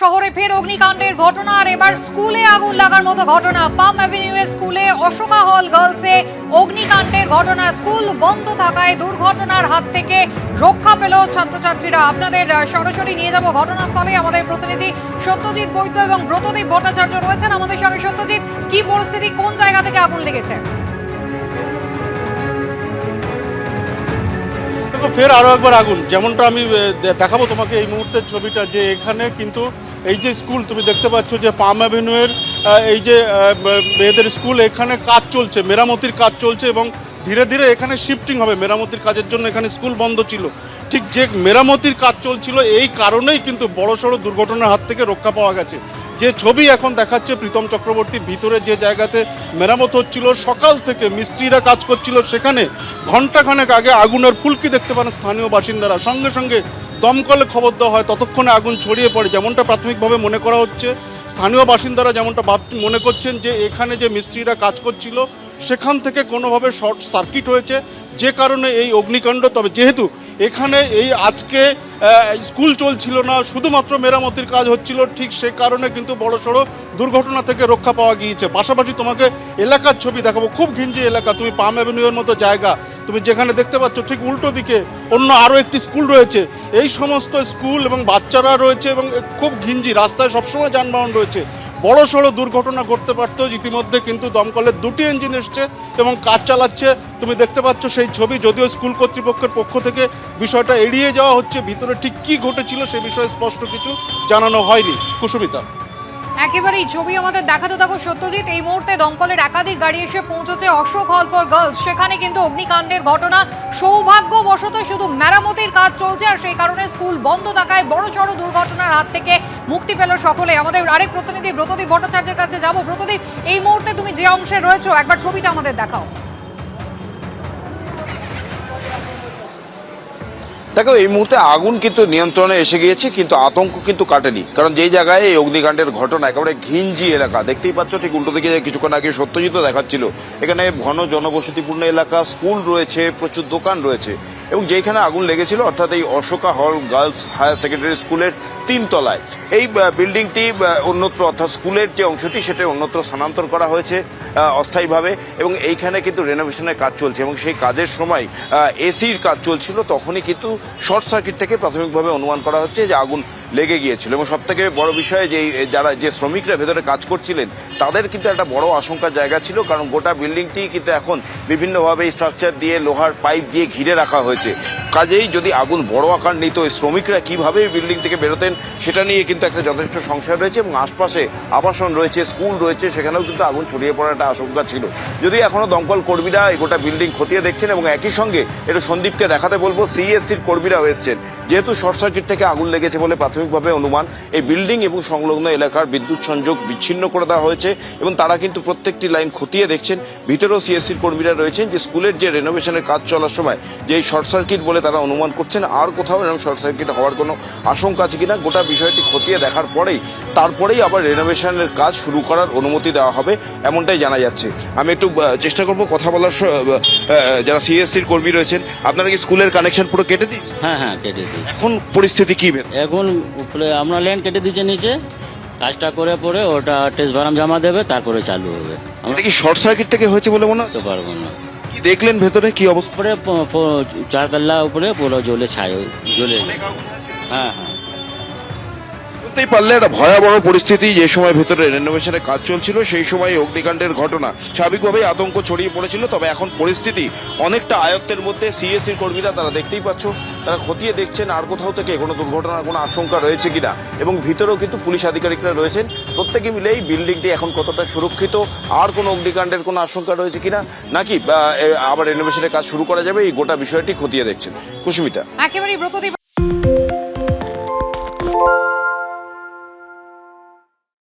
শহরে ফের অগ্নিকাণ্ডের ঘটনা, আর এবার স্কুলে আগুন লাগার মতো ঘটনা। পাম অ্যাভিনিউ স্কুলে অশোকা হল গার্লসে অগ্নিকাণ্ডের ঘটনা। স্কুল বন্ধ থাকায় দুর্ঘটনার হাত থেকে রক্ষা পেল ছাত্রছাত্রীরা। আপনাদের সরাসরি নিয়ে যাব ঘটনাস্থলে। আমাদের প্রতিনিধি সত্যজিৎ বৈদ্য এবং ব্রতদীপ ভট্টাচার্য রয়েছেন আমাদের সঙ্গে। সত্যজিৎ, কি পরিস্থিতি, কোন জায়গা থেকে আগুন লেগেছে? ফের আরো একবার আগুন, যেমনটা আমি দেখাবো তোমাকে এই মুহূর্তের ছবিটা, যে এখানে কিন্তু এই যে স্কুল তুমি দেখতে পাচ্ছ, যে পাম অ্যাভিনিউয়ের এই যে মেয়েদের স্কুল, এখানে কাজ চলছে, মেরামতির কাজ চলছে এবং ধীরে ধীরে এখানে শিফটিং হবে। মেরামতির কাজের জন্য এখানে স্কুল বন্ধ ছিল। ঠিক যে মেরামতির কাজ চলছিল, এই কারণেই কিন্তু বড়সড় দুর্ঘটনার হাত থেকে রক্ষা পাওয়া গেছে। যে ছবি এখন দেখাচ্ছে প্রীতম চক্রবর্তী, ভিতরে যে জায়গাতে মেরামত হচ্ছিল, সকাল থেকে মিস্ত্রিরা কাজ করছিল, সেখানে ঘণ্টাখানেক আগে আগুনের ফুলকি দেখতে পান স্থানীয় বাসিন্দারা। সঙ্গে সঙ্গে দমকলে খবর দেওয়া হয়, ততক্ষণে আগুন ছড়িয়ে পড়ে। যেমনটা প্রাথমিকভাবে মনে করা হচ্ছে, স্থানীয় বাসিন্দারা যেমনটা মনে করছেন, যে এখানে যে মিস্ত্রিরা কাজ করছিল সেখান থেকে কোনোভাবে শর্ট সার্কিট হয়েছে, যে কারণে এই অগ্নিকাণ্ড। তবে যেহেতু এখানে এই আজকে স্কুল চলছিল না, শুধুমাত্র মেরামতির কাজ হচ্ছিল, ঠিক সে কারণে কিন্তু বড়সড় দুর্ঘটনা থেকে রক্ষা পাওয়া গিয়েছে। পাশাপাশি তোমাকে এলাকার ছবি দেখাবো, খুব ঘিঞ্জি এলাকা। তুমি পাম অ্যাভিনিউয়ের মতো জায়গা, তুমি যেখানে দেখতে পাচ্ছ ঠিক উল্টো দিকে অন্য আরও একটি স্কুল রয়েছে। এই সমস্ত স্কুল এবং বাচ্চারা রয়েছে এবং খুব ঘিঞ্জি, রাস্তায় সবসময় যানবাহন রয়েছে। বড়সড় দুর্ঘটনা ঘটতে পারত। ইতিমধ্যে কিন্তু দমকলের দুটি ইঞ্জিন এসছে এবং কাজ চালাচ্ছে। তুমি দেখতে পাচ্ছ সেই ছবি। যদিও স্কুল কর্তৃপক্ষের পক্ষ থেকে বিষয়টা এড়িয়ে যাওয়া হচ্ছে, ভিতরে ঠিক কী ঘটেছিল সে বিষয়ে স্পষ্ট কিছু জানানো হয়নি। কুসুমিতা, একেবারেই ছবি আমাদের দেখাতে থাকো সত্যজিৎ। এই মুহূর্তে দমকলের একাধিক গাড়ি এসে পৌঁছেছে অশোক হল ফর গার্লস। সেখানে কিন্তু অগ্নিকাণ্ডের ঘটনা। সৌভাগ্যবশত শুধু মেরামতির কাজ চলছে, আর সেই কারণে স্কুল বন্ধ থাকায় বড়সড় দুর্ঘটনার হাত থেকে মুক্তি পেল সকলে। আমাদের আরেক প্রতিনিধি ব্রতদীপ ভট্টাচার্যের কাছে যাব। ব্রতদীপ, এই মুহূর্তে তুমি যে অংশে রয়েছো, একবার ছবিটা আমাদের দেখাও। দেখো, এই মুহূর্তে আগুন কিন্তু নিয়ন্ত্রণে এসে গিয়েছে, কিন্তু আতঙ্ক কিন্তু কাটেনি। কারণ যেই জায়গায় এই অগ্নিকাণ্ডের ঘটনা, একেবারে ঘিঞ্জি এলাকা, দেখতেই পাচ্ছ ঠিক উল্টো দিকে কিছুক্ষণ আগে সত্যজিৎ দেখাচ্ছিল, এখানে ঘন জনবসতিপূর্ণ এলাকা, স্কুল রয়েছে, প্রচুর দোকান রয়েছে। এবং যেখানে আগুন লেগেছিল, অর্থাৎ এই অশোকা হল গার্লস হায়ার সেকেন্ডারি স্কুলের 3 তলায়, এই বিল্ডিংটি অন্যত্র, অর্থাৎ স্কুলের যে অংশটি সেটা অন্যত্র স্থানান্তর করা হয়েছে অস্থায়ীভাবে। এবং এইখানে কিন্তু রেনোভেশনের কাজ চলছে এবং সেই কাজের সময় এসির কাজ চলছিল। তখনই কিন্তু শর্ট সার্কিট থেকে প্রাথমিকভাবে অনুমান করা হচ্ছে যে আগুন লেগে গিয়েছিল। এবং সবথেকে বড় বিষয়, যে শ্রমিকরা ভেতরে কাজ করছিলেন তাদের কিন্তু একটা বড় আশঙ্কার জায়গা ছিল, কারণ গোটা বিল্ডিংটি কিন্তু এখন বিভিন্নভাবে স্ট্রাকচার দিয়ে, লোহার পাইপ দিয়ে ঘিরে রাখা হয়েছে। কাজেই যদি আগুন বড় আকার নিত, শ্রমিকরা কিভাবে বিল্ডিং থেকে বেরোতেন সেটা নিয়ে কিন্তু একটা যথেষ্ট সংশয় রয়েছে। এবং আশপাশে আবাসন রয়েছে, স্কুল রয়েছে, সেখানেও কিন্তু আগুন ছড়িয়ে পড়ার একটা আশঙ্কা ছিল। যদি এখনো দমকল কর্মীরা এই গোটা বিল্ডিং খতিয়ে দেখছেন, এবং একই সঙ্গে এটা সন্দীপকে দেখাতে বলবো, সিএসসির কর্মীরাও এসছেন। যেহেতু শর্ট সার্কিট থেকে আগুন লেগেছে বলে প্রাথমিকভাবে অনুমান, এই বিল্ডিং এবং সংলগ্ন এলাকার বিদ্যুৎ সংযোগ বিচ্ছিন্ন করে দেওয়া হয়েছে এবং তারা কিন্তু প্রত্যেকটি লাইন খতিয়ে দেখছেন। ভিতরেও সিএসসির কর্মীরা রয়েছেন, যে স্কুলের যে রেনোভেশনের কাজ চলার সময় যে শর্ট সার্কিট বলে তারা অনুমান করছেন, আর কোথাও এরকম শর্ট সার্কিট হওয়ার কোনো আশঙ্কা আছে কিনা গোটা বিষয়টি খতিয়ে দেখার তারপরেই আবার রেনোভেশনের কাজ শুরু করার অনুমতি দেওয়া হবে, এমনটাই জানা যাচ্ছে। আমি একটু চেষ্টা করবো কথা বলার, যারা সিএসসির কর্মী রয়েছেন। আপনারা কি স্কুলের কানেকশন পুরো কেটে দিয়েছেন? হ্যাঁ কেটে দিই। এখন পরিস্থিতি কি? এখন উপরে আমরা ল্যান্ড কেটে দিচ্ছে, নিচে কাজটা করে পরে ওটা টেস্ট ভাড়াম জমা দেবে, তারপরে চালু হবে। আমরা কি শর্ট সার্কিট থেকে হয়েছে বলে মনে হয়? তো পারবো না। কি দেখলেন ভেতরে, কি অবস্থা? উপরে 4 তলা উপরে পুরো জ্বলে জ্বলে। হ্যাঁ। বুঝতেই পারলে একটা ভয়াবহ পরিস্থিতি। যে সময় ভেতরে রেনোভেশনের কাজ চলছিল সেই সময় অগ্নিকাণ্ডের ঘটনা, স্বাভাবিকভাবেই আতঙ্ক ছড়িয়ে পড়েছিল। তবে এখন পরিস্থিতি অনেকটা আয়ত্তের মধ্যে। সিএসসির কর্মীরা, তারা দেখতেই পাচ্ছ, তারা খতিয়ে দেখছেন আর কোথাও থেকে কোনো দুর্ঘটনার কোনো আশঙ্কা রয়েছে কিনা। এবং ভিতরেও কিন্তু পুলিশ আধিকারিকরা রয়েছেন। প্রত্যেকে মিলে এই বিল্ডিংটি এখন কতটা সুরক্ষিত, আর কোনো অগ্নিকাণ্ডের কোনো আশঙ্কা রয়েছে কিনা, নাকি আবার রেনোভেশনের কাজ শুরু করা যাবে, এই গোটা বিষয়টি খতিয়ে দেখছেন। কুসুমিতা, একেবারেই ব্রতদীপ।